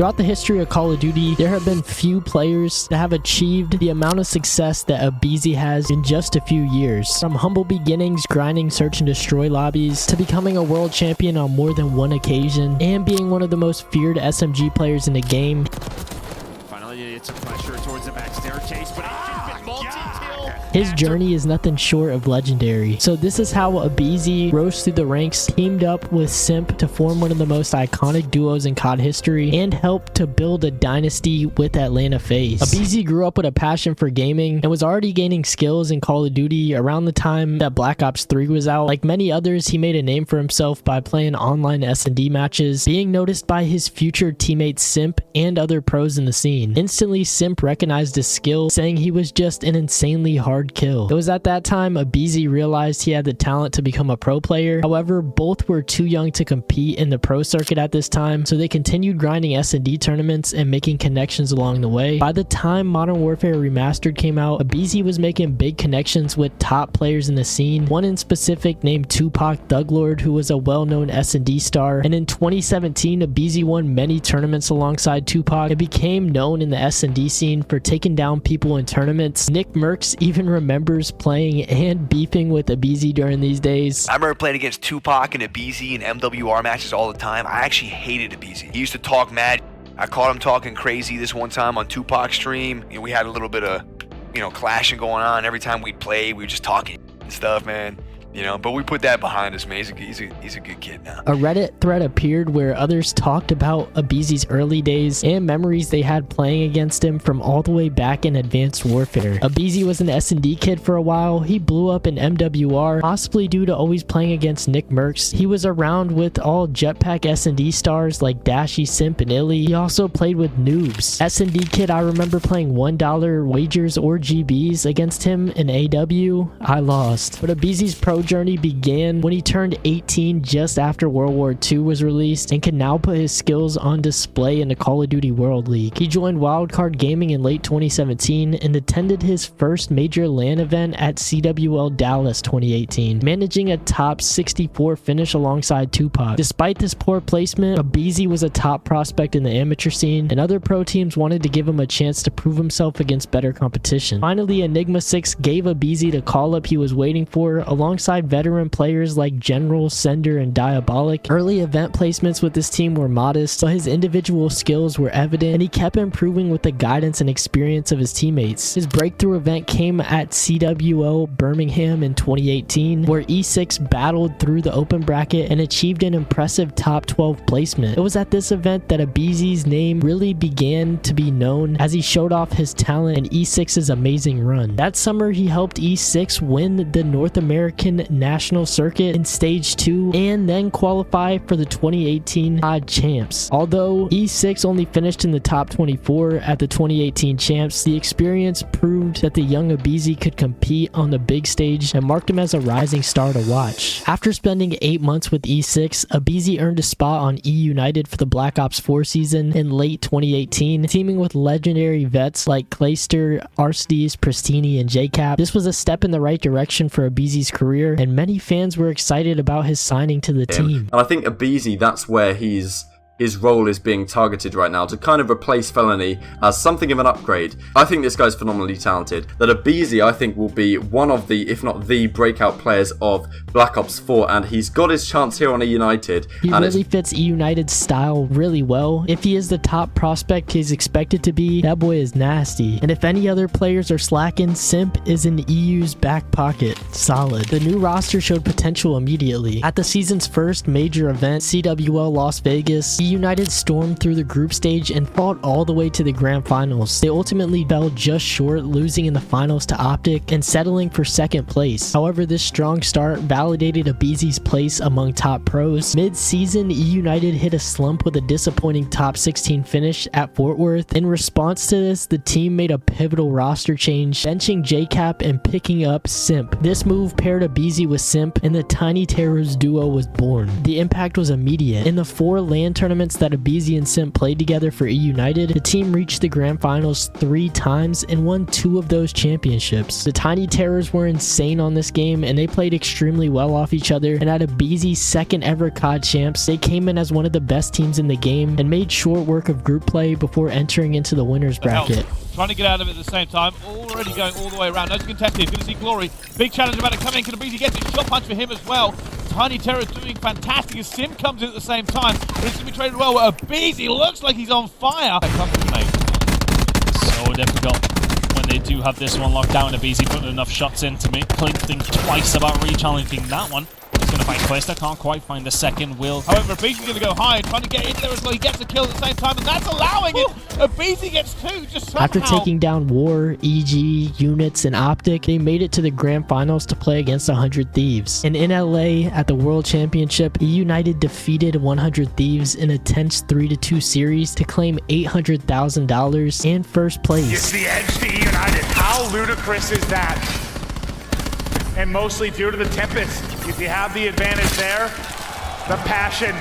Throughout the history of Call of Duty, there have been few players that have achieved the amount of success that aBeZy has in just a few years. From humble beginnings, grinding search and destroy lobbies, to becoming a world champion on more than one occasion, and being one of the most feared SMG players in the game. Finally, it's a pressure towards the back staircase, but it's been multi-kill. His journey is nothing short of legendary. So this is how aBeZy rose through the ranks, teamed up with Simp to form one of the most iconic duos in COD history, and helped to build a dynasty with Atlanta FaZe. aBeZy grew up with a passion for gaming and was already gaining skills in Call of Duty around the time that Black Ops 3 was out. Like many others, he made a name for himself by playing online S&D matches, being noticed by his future teammate Simp and other pros in the scene. Instantly, Simp recognized his skill, saying he was just an insanely hard kill. It was at that time aBeZy realized he had the talent to become a pro player. However, both were too young to compete in the pro circuit at this time, so they continued grinding S&D tournaments and making connections along the way. By the time Modern Warfare Remastered came out, aBeZy was making big connections with top players in the scene, one in specific named Tupac Thuglord, who was a well-known S&D star, and in 2017 aBeZy won many tournaments alongside Tupac and became known in the S&D scene for taking down people in tournaments. Nick Merckx even remembers playing and beefing with aBeZy during these days. I remember playing against Tupac and aBeZy and MW3 matches all the time. I actually hated aBeZy. He used to talk mad. I caught him talking crazy this one time on Tupac's stream. You know, we had a little bit of, clashing going on. Every time we'd play, we were just talking and stuff, man. But we put that behind us, man. He's a good kid now. A Reddit thread appeared where others talked about aBeZy's early days and memories they had playing against him from all the way back in Advanced Warfare. aBeZy was an S&D kid for a while. He blew up in MW3, possibly due to always playing against Nick Merckx. He was around with all Jetpack S&D stars like Dashy, Simp, and Illy. He also played with noobs. S&D kid, I remember playing $1 wagers or GBs against him in AW. I lost. But aBeZy's pro journey began when he turned 18 just after World War II was released and can now put his skills on display in the Call of Duty World League. He joined Wildcard Gaming in late 2017 and attended his first major LAN event at CWL Dallas 2018, managing a top 64 finish alongside Tupac. Despite this poor placement, aBeZy was a top prospect in the amateur scene, and other pro teams wanted to give him a chance to prove himself against better competition. Finally, Enigma 6 gave aBeZy the call-up he was waiting for, alongside veteran players like General, Sender, and Diabolic. Early event placements with this team were modest, but his individual skills were evident, and he kept improving with the guidance and experience of his teammates. His breakthrough event came at CWL Birmingham in 2018, where E6 battled through the open bracket and achieved an impressive top 12 placement. It was at this event that aBeZy's name really began to be known as he showed off his talent and E6's amazing run. That summer, he helped E6 win the North American National Circuit in Stage 2 and then qualify for the 2018 COD Champs. Although E6 only finished in the top 24 at the 2018 Champs, the experience proved that the young aBeZy could compete on the big stage and marked him as a rising star to watch. After spending 8 months with E6, aBeZy earned a spot on eUnited for the Black Ops 4 season in late 2018, teaming with legendary vets like Clayster, Arstides, Pristini, and JCap. This was a step in the right direction for aBeZy's career, and many fans were excited about his signing to the team. And I think aBeZy, that's where his role is being targeted right now, to kind of replace Felony as something of an upgrade. I think this guy's phenomenally talented. That aBeZy, I think, will be one of the, if not the breakout players of Black Ops 4, and he's got his chance here on eUnited. He really fits eUnited's style really well. If he is the top prospect he's expected to be, that boy is nasty. And if any other players are slacking, Simp is in EU's back pocket. Solid. The new roster showed potential immediately. At the season's first major event, CWL Las Vegas, eUnited stormed through the group stage and fought all the way to the grand finals. They ultimately fell just short, losing in the finals to Optic and settling for second place. However, this strong start validated aBeZy's place among top pros. Mid-season, eUnited hit a slump with a disappointing top 16 finish at Fort Worth. In response to this, the team made a pivotal roster change, benching JCap and picking up Simp. This move paired aBeZy with Simp, and the Tiny Terrors duo was born. The impact was immediate. In the 4 LAN tournaments tournaments that aBeZy and Simp played together for eUnited, the team reached the grand finals 3 times and won 2 of those championships. The Tiny Terrors were insane on this game, and they played extremely well off each other, and at aBeZy's second ever COD champs, they came in as one of the best teams in the game and made short work of group play before entering into the winners bracket. Trying to get out of it at the same time, already going all the way around. Nice contested, going to see Glory. Big challenge about it coming in, can aBeZy get it? Shot punch for him as well. Tiny Terror doing fantastic as Sim comes in at the same time, but it's going to be traded well. aBeZy looks like he's on fire. So difficult when they do have this one locked down. aBeZy putting enough shots in to make Clint think twice about re-challenging that one. He's going to find Questa, can't quite find the second will. However, aBeZy's going to go high and trying to get in there as well. He gets a kill at the same time, and that's allowing it. aBeZy gets 2 just somehow. After taking down War, EG, Units, and Optic, they made it to the grand finals to play against 100 Thieves. And in LA at the World Championship, eUnited defeated 100 Thieves in a tense 3-2 series to claim $800,000 and first place. It's the edge to eUnited. How ludicrous is that? And mostly due to the Tempest. If you have the advantage there, the passion,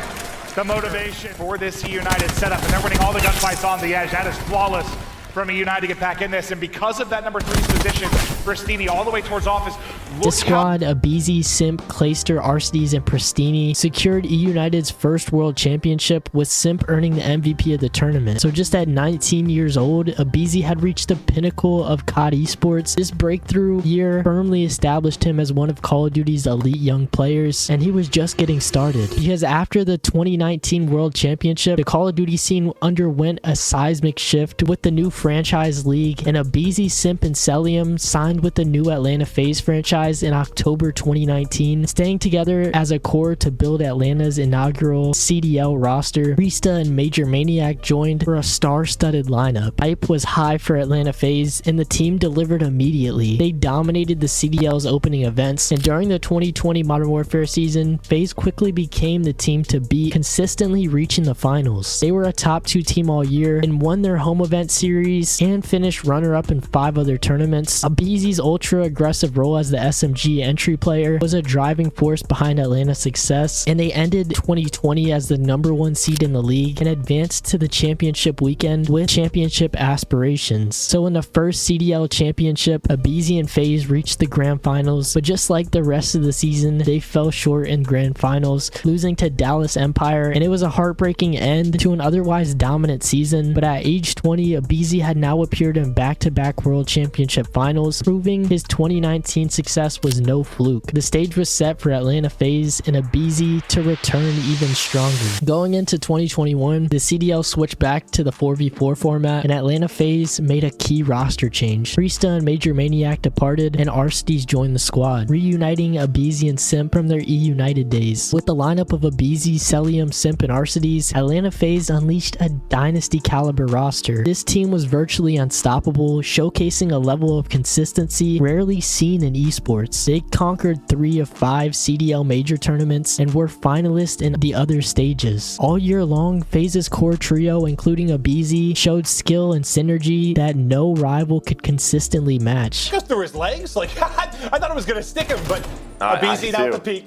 the motivation for this eUnited setup, and they're winning all the gunfights on the edge. That is flawless from eUnited to get back in this, and because of that number 3's position, Pristini all the way towards office. The squad, aBeZy, Simp, Clayster, Arcides, and Pristini secured eUnited's first world championship, with Simp earning the MVP of the tournament. So just at 19 years old, aBeZy had reached the pinnacle of COD Esports. This breakthrough year firmly established him as one of Call of Duty's elite young players, and he was just getting started. Because after the 2019 World Championship, the Call of Duty scene underwent a seismic shift with the new franchise league, and aBeZy, Simp, and Celium signed with the new Atlanta FaZe franchise in October 2019, staying together as a core to build Atlanta's inaugural CDL roster. Rista and Major Maniac joined for a star-studded lineup. Hype was high for Atlanta FaZe, and the team delivered immediately. They dominated the CDL's opening events, and during the 2020 Modern Warfare season, FaZe quickly became the team to beat, consistently reaching the finals. They were a top 2 team all year and won their home event series and finished runner-up in 5 other tournaments. aBeZy's ultra-aggressive role as the SMG entry player was a driving force behind Atlanta's success, and they ended 2020 as the #1 seed in the league and advanced to the championship weekend with championship aspirations. So in the first CDL Championship, aBeZy and FaZe reached the grand finals, but just like the rest of the season, they fell short in grand finals, losing to Dallas Empire, and it was a heartbreaking end to an otherwise dominant season. But at age 20, aBeZy had now appeared in back-to-back World Championship finals, proving his 2019 success was no fluke. The stage was set for Atlanta FaZe and aBeZy to return even stronger. Going into 2021, the CDL switched back to the 4v4 format, and Atlanta FaZe made a key roster change. Rista and Major Maniac departed, and Arcides joined the squad, reuniting aBeZy and Simp from their eUnited days. With the lineup of aBeZy, Celium, Simp, and Arcides, Atlanta FaZe unleashed a dynasty-caliber roster. This team was virtually unstoppable, showcasing a level of consistency rarely seen in esports. They conquered 3 of 5 CDL major tournaments and were finalists in the other stages. All year long, FaZe's core trio, including aBeZy, showed skill and synergy that no rival could consistently match. Just through his legs, like I thought it was gonna stick him, but aBeZy down the peak.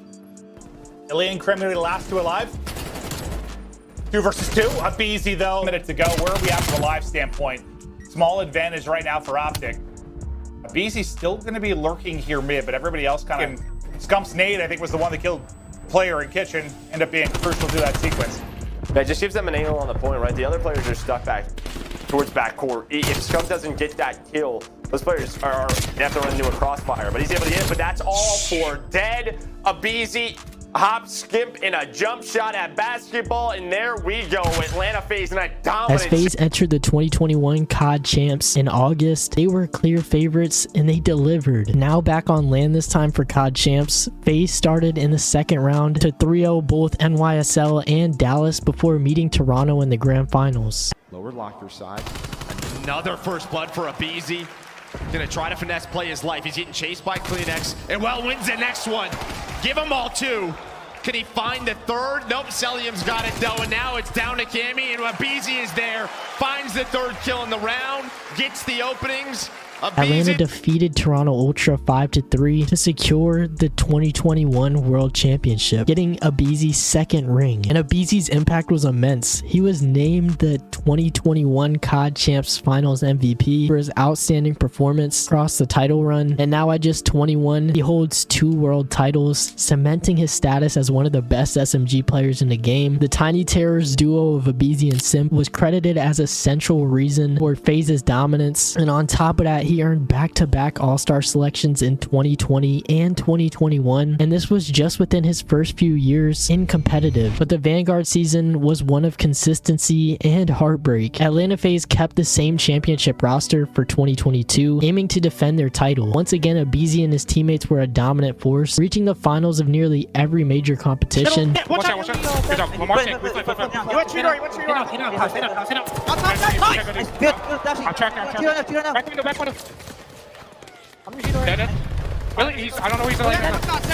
Alien criminally last 2 alive. 2 versus 2. aBeZy though. Minute to go. Where are we at from a live standpoint? Small advantage right now for Optic. aBeZy's still going to be lurking here mid, but everybody else kind of... Scump's nade, I think, was the one that killed player in kitchen. Ended up being crucial to that sequence. Yeah, it just gives them an angle on the point, right? The other players are stuck back towards backcourt. If Scump doesn't get that kill, those players are they have to run into a crossfire. But he's able to get it, but that's all for dead. aBeZy, hop, skip, and a jump shot at basketball, and there we go. Atlanta FaZe and a dominant. As FaZe entered the 2021 COD champs in August, they were clear favorites and they delivered. Now back on land this time for COD champs, FaZe started in the second round to 3-0 both NYSL and Dallas before meeting Toronto in the grand finals. Lower locker side. Another first blood for aBeZy. Gonna try to finesse play his life. He's getting chased by Kleenex and well wins the next one. Give him all 2. Can he find the third? Nope, Celium's got it though, and now it's down to Cammy, and aBeZy is there. Finds finds the third kill in the round, gets the openings. Atlanta defeated Toronto Ultra 5-3 to secure the 2021 World Championship, getting aBeZy's second ring. And aBeZy's impact was immense. He was named the 2021 COD Champs Finals MVP for his outstanding performance across the title run. And now at just 21, he holds 2 world titles, cementing his status as one of the best SMG players in the game. The Tiny Terrors duo of aBeZy and Simp was credited as a central reason for FaZe's dominance. And on top of that, he earned back-to-back All-Star selections in 2020 and 2021, and this was just within his first few years in competitive. But the Vanguard season was one of consistency and heartbreak. Atlanta FaZe kept the same championship roster for 2022, aiming to defend their title. Once again, aBeZy and his teammates were a dominant force, reaching the finals of nearly every major competition. Watch out. Good job. One more thing. You went Back window. Dead. Really? I don't know where he's going.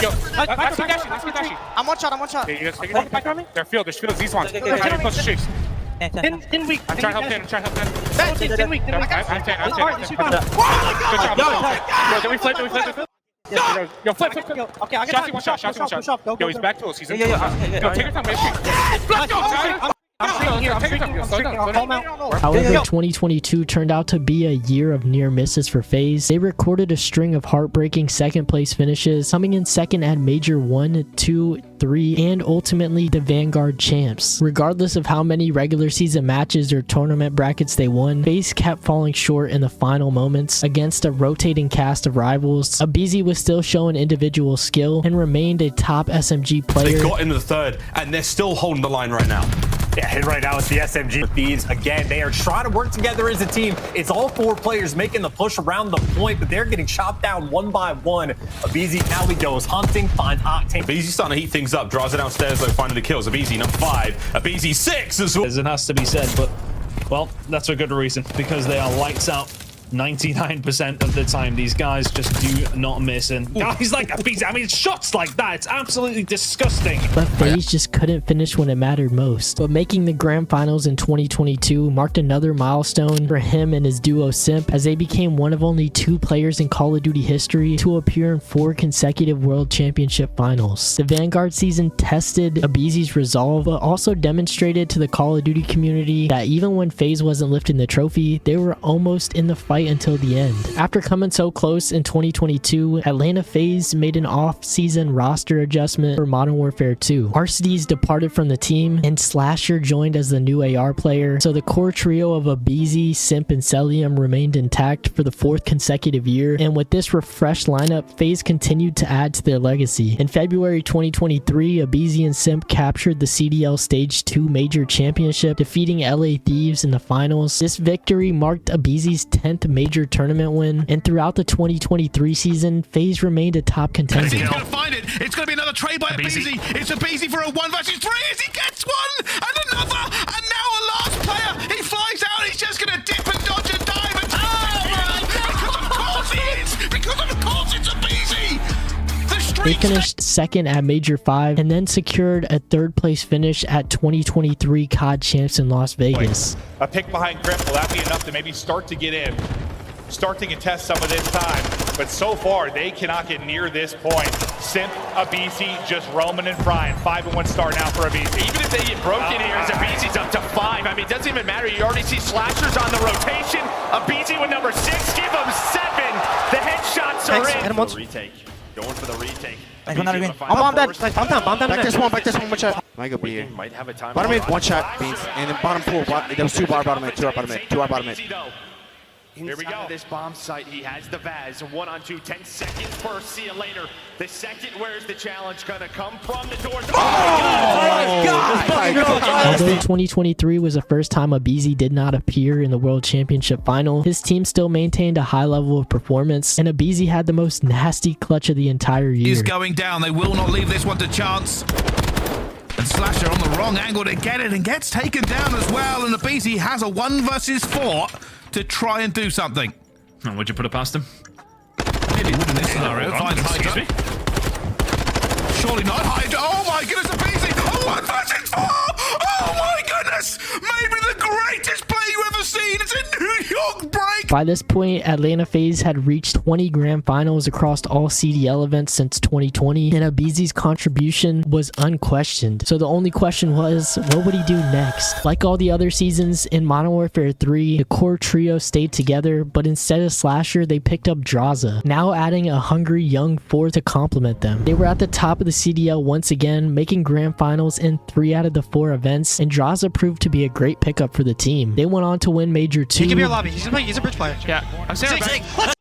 Yo, let's keep dashing. I'm one shot. Okay, you guys take it back on me? There's field. These ones. I'm trying to close the streaks. I'm trying to help him. I'm weak. Good job. Yo, then we flip. Yo, flip. Okay, I got one shot. Yo, he's back to us. He's in. Yo, take your time. Let's go, guys. However, 2022 turned out to be a year of near misses for FaZe. They recorded a string of heartbreaking second place finishes, coming in second at Major 1, 2, 3, and ultimately the Vanguard champs. Regardless of how many regular season matches or tournament brackets they won, FaZe kept falling short in the final moments against a rotating cast of rivals. aBeZy was still showing individual skill and remained a top SMG player. They got into the third and they're still holding the line right now. Yeah, and right now it's the SMG Thieves. Again, they are trying to work together as a team. It's all 4 players making the push around the point, but they're getting chopped down one by one. aBeZy now he goes hunting, finds Octane. aBeZy starting to heat things up, draws it downstairs, though, finding the kills. aBeZy, number 5. aBeZy 6 as well. It has to be said, but, well, that's a good reason, because they are lights out 99% of the time. These guys just do not miss, and guys like aBeZy, I mean, shots like that, it's absolutely disgusting. But FaZe just couldn't finish when it mattered most. But making the grand finals in 2022 marked another milestone for him and his duo Simp, as they became one of only 2 players in Call of Duty history to appear in 4 consecutive World Championship finals. The Vanguard season tested aBeZy's resolve, but also demonstrated to the Call of Duty community that even when FaZe wasn't lifting the trophy, they were almost in the fight until the end. After coming so close in 2022, Atlanta FaZe made an off-season roster adjustment for Modern Warfare 2. Arcades departed from the team, and Slasher joined as the new AR player, so the core trio of aBeZy, Simp, and Celium remained intact for the 4th consecutive year, and with this refreshed lineup, FaZe continued to add to their legacy. In February 2023, aBeZy and Simp captured the CDL Stage 2 Major Championship, defeating LA Thieves in the finals. This victory marked aBeZy's 10th major tournament win, and throughout the 2023 season, FaZe remained a top contender. He's gonna find it. It's gonna be another trade by aBeZy. It's aBeZy for a 1 versus 3 as he gets one and another, and now a last player. He flies out. He's just gonna dip and dodge and dive and because of course he is. Because of course it's aBeZy. They finished second at Major 5 and then secured a 3rd place finish at 2023 COD Champs in Las Vegas. A pick behind Grip, will that be enough to maybe start to get in? Start to contest some of this time, but so far they cannot get near this point. Simp, aBeZy just roaming and frying. 5-1 start now for aBeZy. Even if they get broken here, as aBeZy's up to 5. I mean, it doesn't even matter. You already see Slashers on the rotation. aBeZy with number 6. Give him 7. The headshots are in. For the retake. Going for the retake. I'm dead. Bomb down. Back this one, one shot. Might go B here. Might have a time. Bottom mid, 1 shot, beans. And then bottom pool. There was 2 bar bottom mid, 2 bar bottom mid, 2 bar bottom mid. Here we go. This bomb site, he has the Vaz. 1-on-2, 10 seconds first. See you later. The second, where's the challenge gonna come from? The doors. Oh my God! Although 2023 was the first time aBeZy did not appear in the World Championship final, his team still maintained a high level of performance, and aBeZy had the most nasty clutch of the entire year. He's going down. They will not leave this one to chance. And Slasher on the wrong angle to get it and gets taken down as well. And aBeZy has a 1 versus 4 to try and do something. And would you put it past him? Maybe would in this scenario. Finds Hydra. Surely not Hydra. Oh my goodness, aBeZy. Oh, 1 versus 4. Oh my goodness. Maybe the greatest play you ever seen By this point, Atlanta FaZe had reached 20 grand finals across all CDL events since 2020, and aBeZy's contribution was unquestioned. So the only question was, what would he do next? Like all the other seasons in Modern Warfare 3, the core trio stayed together, but instead of Slasher, they picked up Draza, now adding a hungry young fourth to complement them. They were at the top of the CDL once again, making grand finals in 3 out of the 4 events, and Draza proved to be a great pickup for the team. They went on to win Major 2. He can be our lobby. He's a bridge player. Yeah. I'm saying But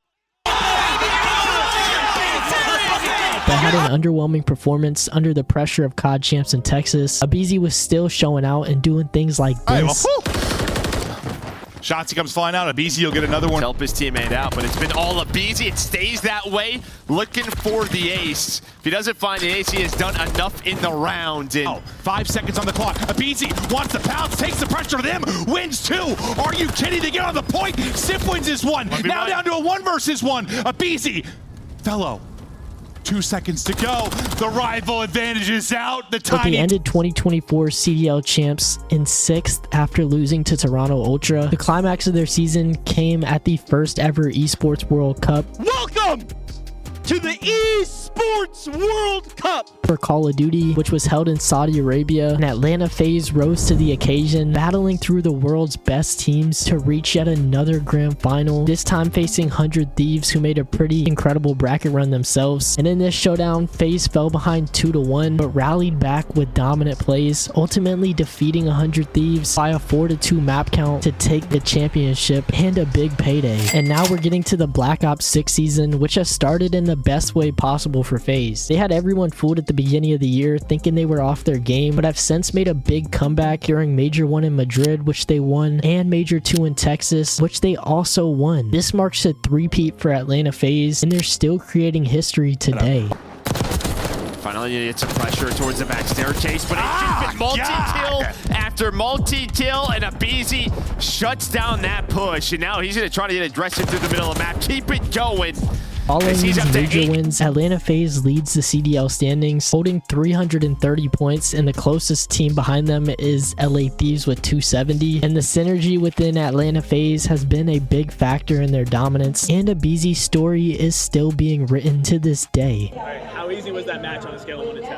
had an underwhelming performance under the pressure of COD champs in Texas. aBeZy was still showing out and doing things like this. Shots, he comes flying out. aBeZy will get another one. Help his teammate out, but it's been all aBeZy. It stays that way, looking for the ace. If he doesn't find the ace, he has done enough in the round. And 5 seconds on the clock. aBeZy wants the pounce, takes the pressure to them, wins 2. Are you kidding? They get on the point. Sip wins this one. Now down to a 1 versus 1. aBeZy, fellow. 2 seconds to go. The rival advantage is out. But they ended 2024 CDL champs in 6th after losing to Toronto Ultra. The climax of their season came at the first ever Esports World Cup. Welcome to the Esports World Cup for Call of Duty, which was held in Saudi Arabia, and Atlanta FaZe rose to the occasion, battling through the world's best teams to reach yet another grand final, this time facing 100 Thieves, who made a pretty incredible bracket run themselves. And in this showdown, FaZe fell behind 2-1, but rallied back with dominant plays, ultimately defeating 100 Thieves by a 4-2 map count to take the championship and a big payday. And now we're getting to the Black Ops 6 season, which has started in the best way possible for FaZe. They had everyone fooled at the beginning of the year, thinking they were off their game, but have since made a big comeback during Major 1 in Madrid, which they won, and Major 2 in Texas, which they also won. This marks a three-peat for Atlanta FaZe, and they're still creating history today. Finally, you get some pressure towards the back staircase, but it's just been multi-kill after multi-kill, and aBeZy shuts down that push, and now he's going to try to get aggressive through the middle of the map. Keep it going. Following these major wins, Atlanta FaZe leads the CDL standings, holding 330 points, and the closest team behind them is LA Thieves with 270. And the synergy within Atlanta FaZe has been a big factor in their dominance, and aBeZy's story is still being written to this day. How easy was that match on a scale of 1 to 10?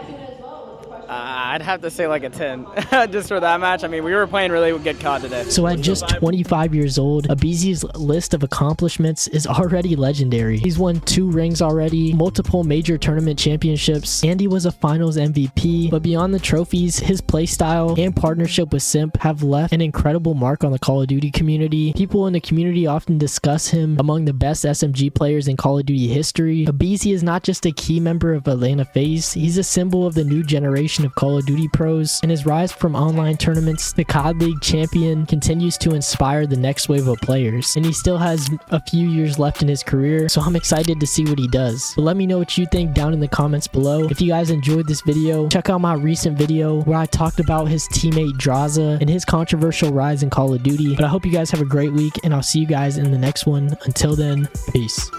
I'd have to say like a 10 just for that match. I mean, we were playing really good COD today. So at just 25 years old, aBeZy's list of accomplishments is already legendary. He's won 2 rings already, multiple major tournament championships, and he was a finals MVP. But beyond the trophies, his playstyle and partnership with Simp have left an incredible mark on the Call of Duty community. People in the community often discuss him among the best SMG players in Call of Duty history. aBeZy is not just a key member of Atlanta FaZe, he's a symbol of the new generation of Call of Duty pros, and his rise from online tournaments to COD League champion continues to inspire the next wave of players. And he still has a few years left in his career, so I'm excited to see what he does. But let me know what you think down in the comments below. If you guys enjoyed this video, check out my recent video where I talked about his teammate Draza and his controversial rise in Call of Duty. But I hope you guys have a great week, and I'll see you guys in the next one. Until then, peace.